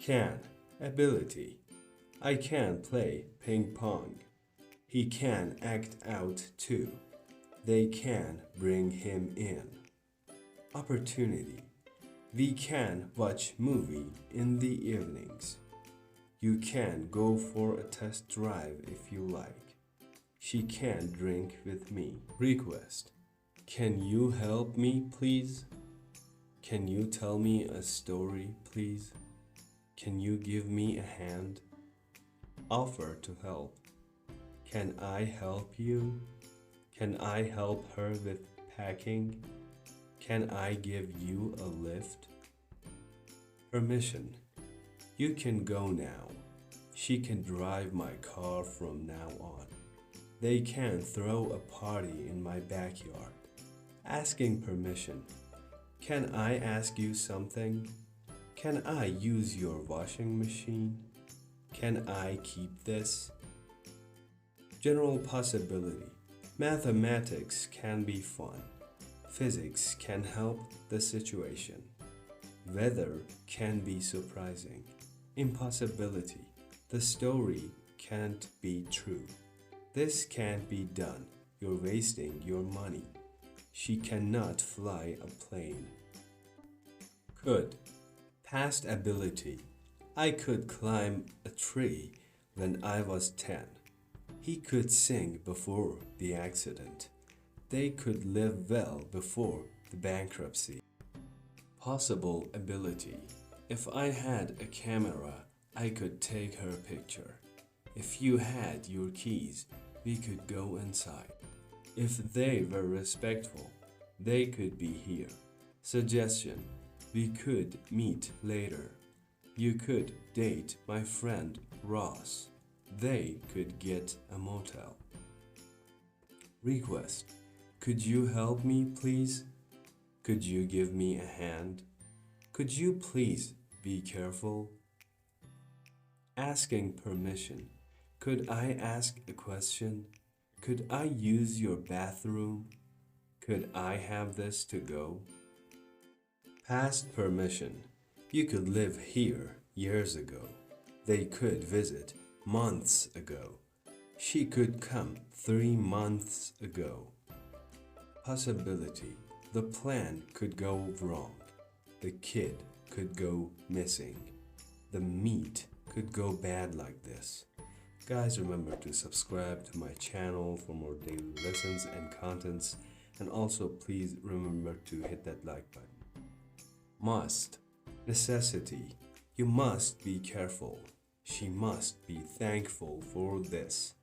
Can, ability. I can play ping pong. He can act out too. They can bring him in. Opportunity. We can watch movie in the evenings. You can go for a test drive if you like. She can drink with me. Request. Can you help me, please? Can you tell me a story, please? Can you give me a hand? Offer to help. Can I help you? Can I help her with packing? Can I give you a lift? Permission. You can go now. She can drive my car from now on. They can throw a party in my backyard. Asking permission. Can I ask you something? Can I use your washing machine? Can I keep this? General possibility. Mathematics can be fun. Physics can help the situation. Weather can be surprising. Impossibility. The story can't be true. This can't be done. You're wasting your money. She cannot fly a plane. Could. Past ability. I could climb a tree when I was 10. He could sing before the accident. They could live well before the bankruptcy. Possible ability. If I had a camera, I could take her picture. If you had your keys, we could go inside. If they were respectful, they could be here. Suggestion. We could meet later. You could date my friend Ross. They could get a motel. Request. Could you help me, please? Could you give me a hand? Could you please be careful? Asking permission. Could I ask a question? Could I use your bathroom? Could I have this to go? Past permission. You could live here years ago. They could visit months ago. She could come 3 months ago. Possibility. The plan could go wrong. The kid could go missing. The meat could go bad like this. Guys, remember to subscribe to my channel for more daily lessons and contents. And also please remember to hit that like button. Must. Necessity. You must be careful. She must be thankful for this.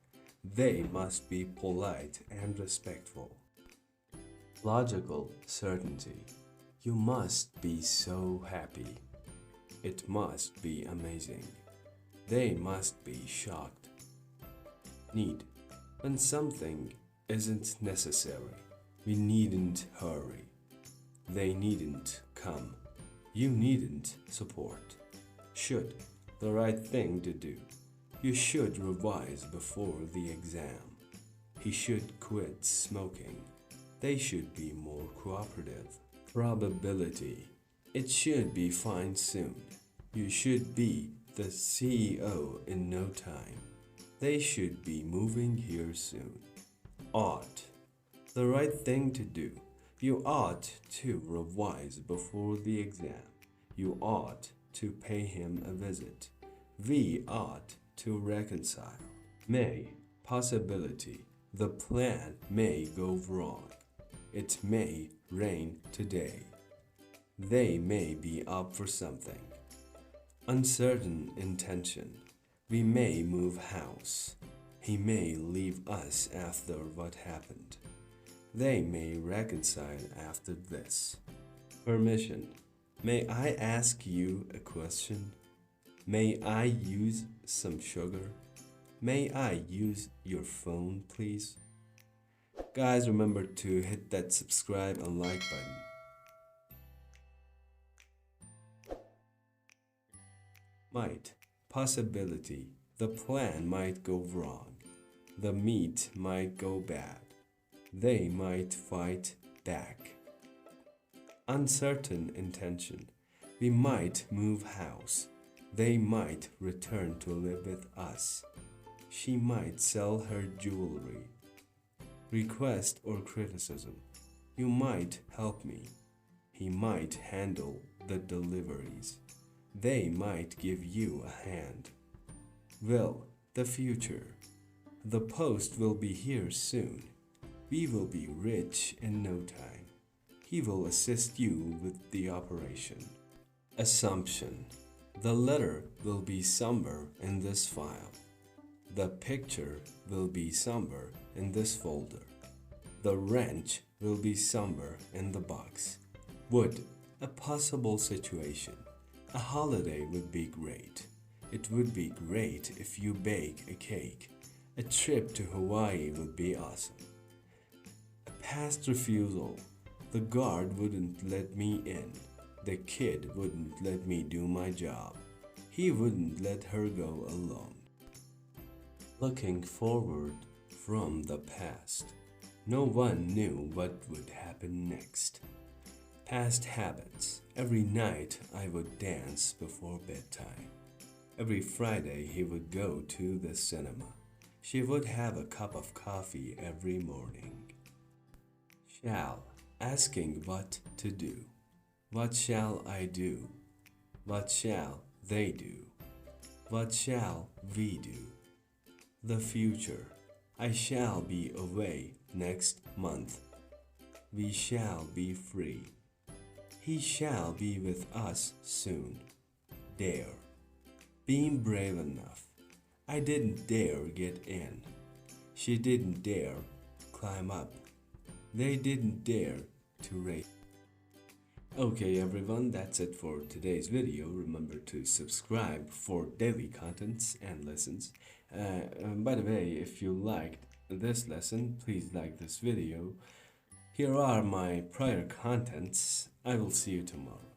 They must be polite and respectful. Logical certainty. You must be so happy. It must be amazing. They must be shocked. Need. When something isn't necessary, we needn't hurry. They needn't come. You needn't support. Should. The right thing to do. You should revise before the exam. He should quit smoking. They should be more cooperative. Probability. It should be fine soon. You should be the CEO in no time. They should be moving here soon. Ought. The right thing to do. You ought to revise before the exam. You ought to pay him a visit. We ought to reconcile. May. Possibility. The plan may go wrong. It may rain today. They may be up for something. Uncertain intention. We may move house. He may leave us after what happened. They may reconcile after this. Permission. May I ask you a question? May I use some sugar? May I use your phone, please? Guys, remember to hit that subscribe and like button. Might. Possibility. The plan might go wrong. The meat might go bad. They might fight back. Uncertain intention. We might move house. They might return to live with us. She might sell her jewelry. Request or criticism. You might help me. He might handle the deliveries. They might give you a hand. Will, the future. The post will be here soon. We will be rich in no time. He will assist you with the operation. Assumption. The letter will be somewhere in this file. The picture will be somewhere in this folder. The wrench will be somewhere in the box. Would, a possible situation. A holiday would be great. It would be great if you bake a cake. A trip to Hawaii would be awesome. A past refusal. The guard wouldn't let me in. The kid wouldn't let me do my job. He wouldn't let her go alone. Looking forward from the past. No one knew what would happen next. Past habits. Every night I would dance before bedtime. Every Friday he would go to the cinema. She would have a cup of coffee every morning. Shall. Asking what to do. What shall I do? What shall they do? What shall we do? The future. I shall be away next month. We shall be free. He shall be with us soon. Dare. Being brave enough. I didn't dare get in. She didn't dare climb up. They didn't dare to race. Okay everyone, that's it for today's video. Remember to subscribe for daily contents and lessons. By the way, if you liked this lesson, please like this video. Here are my prior contents. I will see you tomorrow.